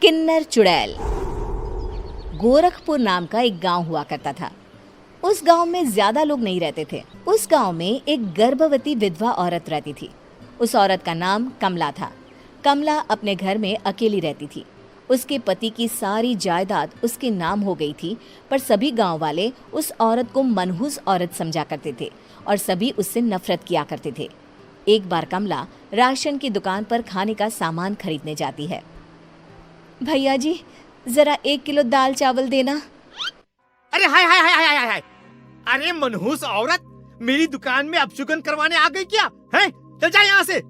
किन्नर चुड़ैल। गोरखपुर नाम का एक गांव हुआ करता था। उस गांव में ज्यादा लोग नहीं रहते थे। उस गांव में एक गर्भवती विधवा औरत रहती थी। उस औरत का नाम कमला था। कमला अपने घर में अकेली रहती थी। उसके पति की सारी जायदाद उसके नाम हो गई थी, पर सभी गांव वाले उस औरत को मनहूस औरत समझा करते थे और सभी उससे नफरत किया करते थे। एक बार कमला राशन की दुकान पर खाने का सामान खरीदने जाती है। भैया जी, जरा 1 किलो दाल चावल देना। अरे हाय हाय हाय हाय हाय हाय! अरे मनहूस औरत, मेरी दुकान में अपशुगन करवाने आ गई क्या? हैं? चल जा यहाँ से।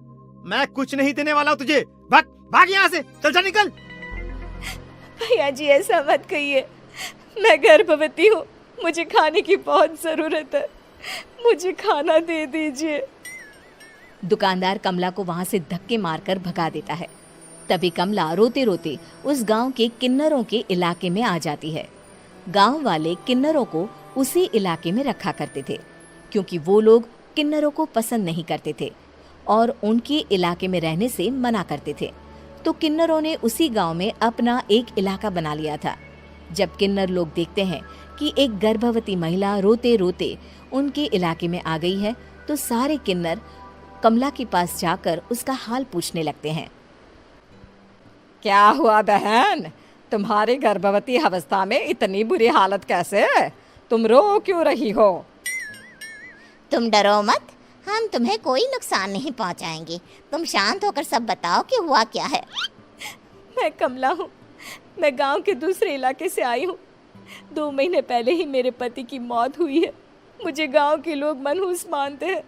मैं कुछ नहीं देने वाला हूँ तुझे। भाग भाग यहाँ से, चल जा, निकल। भैया जी, ऐसा मत कहिए। मैं गर्भवती हूँ, मुझे खाने की बहुत जरूरत है। मुझे खाना दे दीजिए। दुकानदार कमला को वहां से धक्के मारकर भगा देता है। तभी कमला रोते रोते उस गांव के किन्नरों के इलाके में आ जाती है। गांव वाले किन्नरों को उसी इलाके में रखा करते थे, क्योंकि वो लोग किन्नरों को पसंद नहीं करते थे और उनके इलाके में रहने से मना करते थे। तो किन्नरों ने उसी गांव में अपना एक इलाका बना लिया था। जब किन्नर लोग देखते हैं कि एक गर्भवती महिला रोते रोते उनके इलाके में आ गई है, तो सारे किन्नर कमला के पास जाकर उसका हाल पूछने लगते हैं। क्या हुआ बहन, तुम्हारी गर्भवती अवस्था में इतनी बुरी हालत कैसे है? तुम रो क्यों रही हो? तुम डरो मत, हम तुम्हें कोई नुकसान नहीं पहुंचाएंगे। तुम शांत होकर सब बताओ कि हुआ क्या है। मैं कमला हूँ। मैं गांव के दूसरे इलाके से आई हूँ। 2 महीने पहले ही मेरे पति की मौत हुई है। मुझे गांव के लोग मनहूस मानते हैं,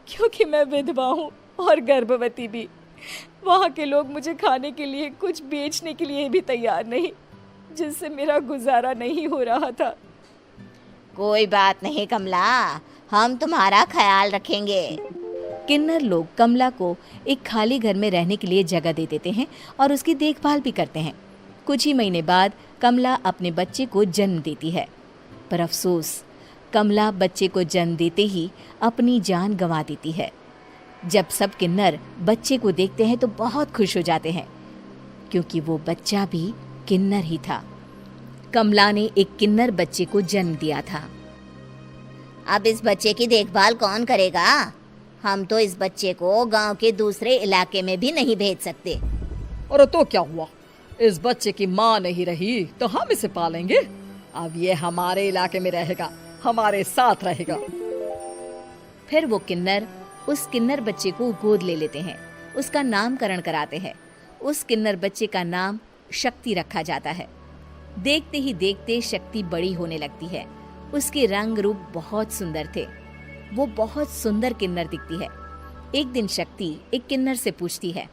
क्योंकि मैं विधवा हूँ और गर्भवती भी। वहाँ के लोग मुझे खाने के लिए कुछ बेचने के लिए भी तैयार नहीं, जिससे मेरा गुजारा नहीं हो रहा था। कोई बात नहीं कमला, हम तुम्हारा ख्याल रखेंगे। किन्नर लोग कमला को एक खाली घर में रहने के लिए जगह दे देते हैं और उसकी देखभाल भी करते हैं। कुछ ही महीने बाद कमला अपने बच्चे को जन्म देती है, पर अफसोस, कमला बच्चे को जन्म देते ही अपनी जान गंवा देती है। जब सब किन्नर बच्चे को देखते हैं तो बहुत खुश हो जाते हैं, क्योंकि वो बच्चा भी किन्नर ही था। कमला ने एक किन्नर बच्चे को जन्म दिया था। अब इस बच्चे की देखभाल कौन करेगा? हम तो इस बच्चे को गांव के दूसरे इलाके में भी नहीं भेज सकते। और तो क्या हुआ, इस बच्चे की माँ नहीं रही तो हम इसे पालेंगे। अब ये हमारे इलाके में रहेगा, हमारे साथ रहेगा। फिर वो किन्नर उस किन्नर बच्चे को गोद ले लेते हैं, उसका नामकरण कराते हैं। उस किन्नर बच्चे का नाम शक्ति रखा जाता है। देखते ही देखते शक्ति बड़ी होने लगती है। उसके रंग रूप बहुत सुंदर थे। वो बहुत सुंदर किन्नर दिखती है। एक दिन शक्ति एक किन्नर से पूछती है,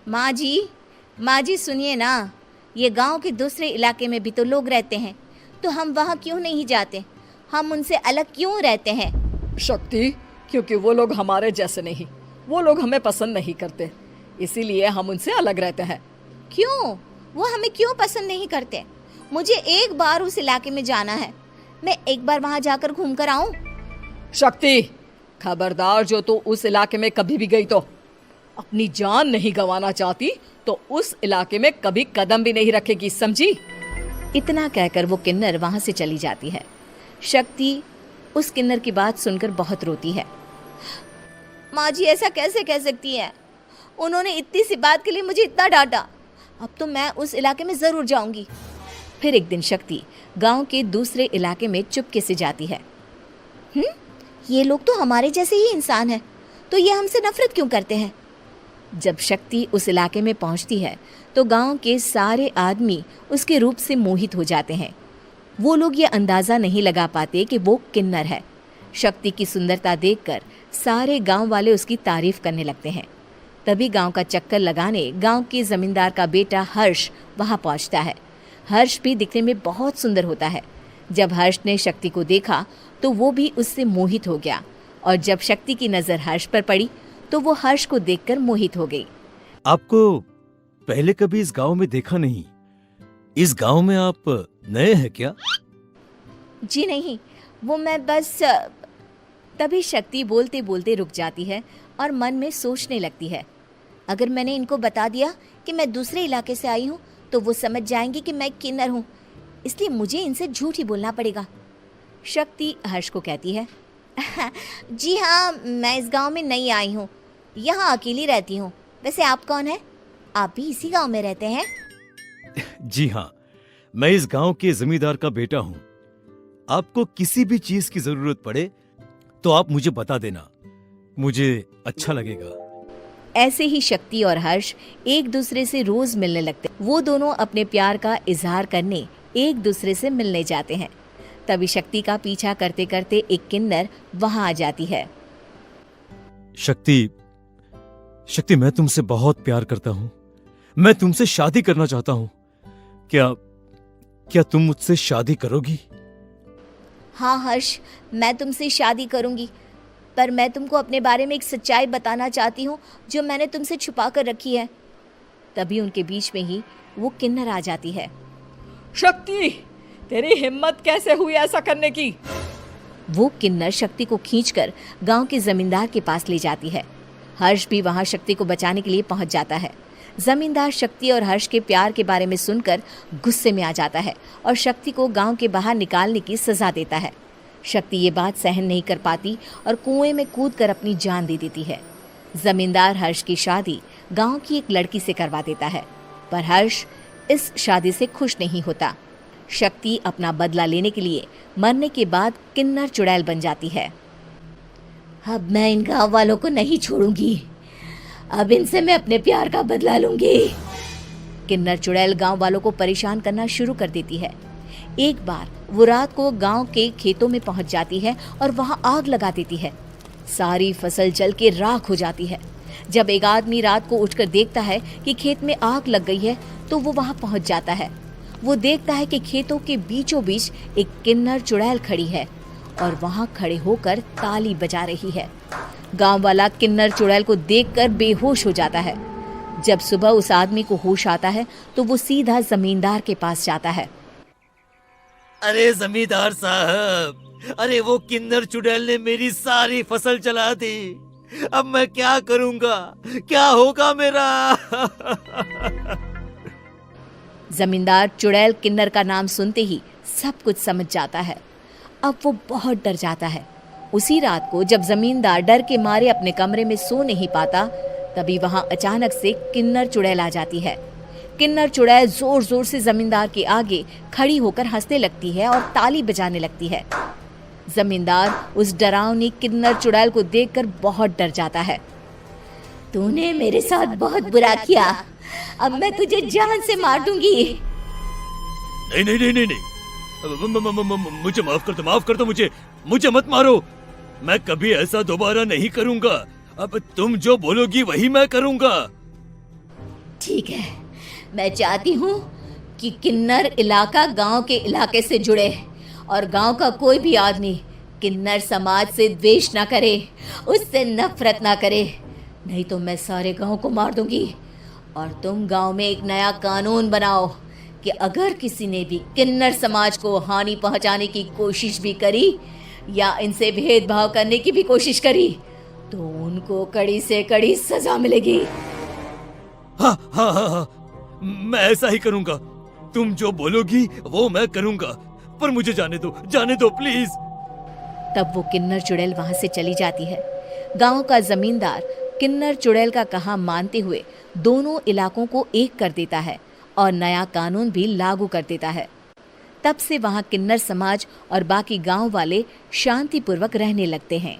माँ जी सुनिए ना, ये गांव के दूसरे इलाके में भी तो लोग रहते हैं, तो हम वहाँ क्यों नहीं जाते? हम उनसे अलग क्यों रहते हैं? शक्ति, क्योंकि वो लोग हमारे जैसे नहीं, वो लोग हमें पसंद नहीं करते, इसीलिए हम उनसे अलग रहते हैं। क्यों? वो हमें क्यों पसंद नहीं करते? मुझे एक बार उस इलाके में जाना है। मैं एक बार वहाँ जाकर घूम कर आऊं। शक्ति, खबरदार, जो तू उस इलाके में कभी भी गई तो अपनी जान नहीं गंवाना चाहती तो उस इलाके में कभी कदम भी नहीं रखेगी, समझी? इतना कहकर वो किन्नर वहाँ से चली जाती है। शक्ति उस किन्नर की बात सुनकर बहुत रोती है। माँ जी, ऐसा कैसे कह सकती है? उन्होंने इतनी सी बात के लिए मुझे इतना डांटा। अब तो मैं उस इलाके में जरूर जाऊंगी। फिर एक दिन शक्ति गांव के दूसरे इलाके में चुपके से जाती है। ये लोग तो हमारे जैसे ही इंसान हैं, तो ये हमसे नफरत क्यों करते हैं? जब शक्ति उस इलाके में पहुंचती है तो गांव के सारे आदमी उसके रूप से मोहित हो जाते हैं। वो लोग ये अंदाजा नहीं लगा पाते कि वो किन्नर है। शक्ति की सुंदरता देखकर सारे गांव वाले उसकी तारीफ करने लगते हैं। तभी गांव का चक्कर लगाने गांव के जमींदार का बेटा हर्ष वहां पहुंचता है। हर्ष भी दिखने में बहुत सुंदर होता है। जब हर्ष ने शक्ति को देखा तो वो भी उससे मोहित हो गया, और जब शक्ति की नजर हर्ष पर पड़ी तो वो हर्ष को देखकर मोहित हो गई। आपको पहले कभी इस गांव में देखा नहीं। इस गांव में आप नए हैं क्या? जी नहीं, वो मैं बस। तभी शक्ति बोलते बोलते रुक जाती है और मन में सोचने लगती है, अगर मैंने इनको बता दिया कि मैं दूसरे इलाके से आई हूँ तो वो समझ जाएंगे कि मैं किन्नर हूँ, इसलिए मुझे इनसे झूठ ही बोलना पड़ेगा। शक्ति हर्ष को कहती है, जी हाँ, मैं इस गांव में नई आई हूँ, यहाँ अकेली रहती हूँ। वैसे आप कौन है? आप भी इसी गांव में रहते हैं? जी हाँ, मैं इस गांव के जमींदार का बेटा हूँ। आपको किसी भी चीज की जरूरत पड़े तो आप मुझे बता देना, मुझे अच्छा लगेगा। ऐसे ही शक्ति और हर्ष एक दूसरे से रोज मिलने लगते। वो दोनों अपने प्यार का इजहार करने एक दूसरे से मिलने जाते हैं। तभी शक्ति का पीछा करते करते एक किन्नर वहां आ जाती है। शक्ति, शक्ति, मैं तुमसे बहुत प्यार करता हूँ। मैं तुमसे शादी करना चाहता हूँ। क्या तुम मुझसे शादी करोगी? हाँ हर्ष, मैं तुमसे शादी करूंगी, पर मैं तुमको अपने बारे में एक सच्चाई बताना चाहती हूँ जो मैंने तुमसे छुपा कर रखी है। तभी उनके बीच में ही वो किन्नर आ जाती है। शक्ति, तेरी हिम्मत कैसे हुई ऐसा करने की? वो किन्नर शक्ति को खींचकर गांव के जमींदार के पास ले जाती है। हर्ष भी वहां शक्ति को बचाने के लिए पहुंच जाता है। जमींदार शक्ति और हर्ष के प्यार के बारे में सुनकर गुस्से में आ जाता है और शक्ति को गांव के बाहर निकालने की सजा देता है। शक्ति ये बात सहन नहीं कर पाती और कुएं में कूदकर अपनी जान दे देती है। जमींदार हर्ष की शादी गांव की एक लड़की से करवा देता है, पर हर्ष इस शादी से खुश नहीं होता। शक्ति अपना बदला लेने के लिए मरने के बाद किन्नर चुड़ैल बन जाती है। अब मैं इन गांव वालों को नहीं छोड़ूंगी, अब इनसे मैं अपने प्यार का बदला लूंगी। किन्नर चुड़ैल गांव वालों को परेशान करना शुरू कर देती है। एक बार वो रात को गांव के खेतों में पहुंच जाती है और वहां आग लगा देती है। सारी फसल जल के राख हो जाती है। जब एक आदमी रात को उठकर देखता है कि खेत में आग लग गई है तो वो वहां पहुंच जाता है। वो देखता है कि खेतों के बीचों बीच एक किन्नर चुड़ैल खड़ी है और वहां खड़े होकर ताली बजा रही है। गांव वाला किन्नर चुड़ैल को देखकर बेहोश हो जाता है। जब सुबह उस आदमी को होश आता है तो वो सीधा जमींदार के पास जाता है। अरे जमींदार साहब, अरे वो किन्नर चुड़ैल ने मेरी सारी फसल जला दी। अब मैं क्या करूंगा? क्या होगा मेरा? जमींदार चुड़ैल किन्नर का नाम सुनते ही सब कुछ समझ जाता है। अब वो बहुत डर जाता है। उसी रात को जब जमींदार डर के मारे अपने कमरे में सो नहीं पाता, तभी वहां अचानक से किन्नर चुड़ैल आ जाती है। किन्नर चुड़ैल जोर जोर से जमींदार के आगे खड़ी होकर हंसने लगती है और ताली बजाने लगती है। जमींदार उस डरावनी किन्नर चुड़ैल को देखकर बहुत डर जाता है। तूने मेरे साथ बहुत बुरा किया, अब मैं तुझे जान से मार दूंगी। नहीं नहीं नहीं नहीं नहीं, मुझे माफ कर दो, मुझे मत मारो। मैं कभी ऐसा दोबारा नहीं करूंगा। अब तुम जो बोलोगी वही मैं करूंगा। ठीक है, मैं चाहती हूँ कि किन्नर इलाका गांव के इलाके से जुड़े और गांव का कोई भी आदमी किन्नर समाज से द्वेष ना करे, उससे नफरत ना करे, नहीं तो मैं सारे गांव को मार दूंगी। और तुम गांव में एक नया कानून बनाओ कि अगर किसी ने भी किन्नर समाज को हानि पहुंचाने की कोशिश भी करी या इनसे भेदभाव करने की भी कोशिश करी तो उनको कड़ी से कड़ी सजा मिलेगी। हाँ हाँ हाँ हाँ, मैं ऐसा ही करूंगा। तुम जो बोलोगी वो मैं करूंगा, पर मुझे जाने दो प्लीज। तब वो किन्नर चुड़ैल वहां से चली जाती है। गांव का जमींदार किन्नर चुड़ैल का कहा मानते हुए दोनों इलाकों को एक कर देता है और नया कानून भी लागू कर देता है। तब से वहां किन्नर समाज और बाकी गांव वाले शांतिपूर्वक रहने लगते हैं।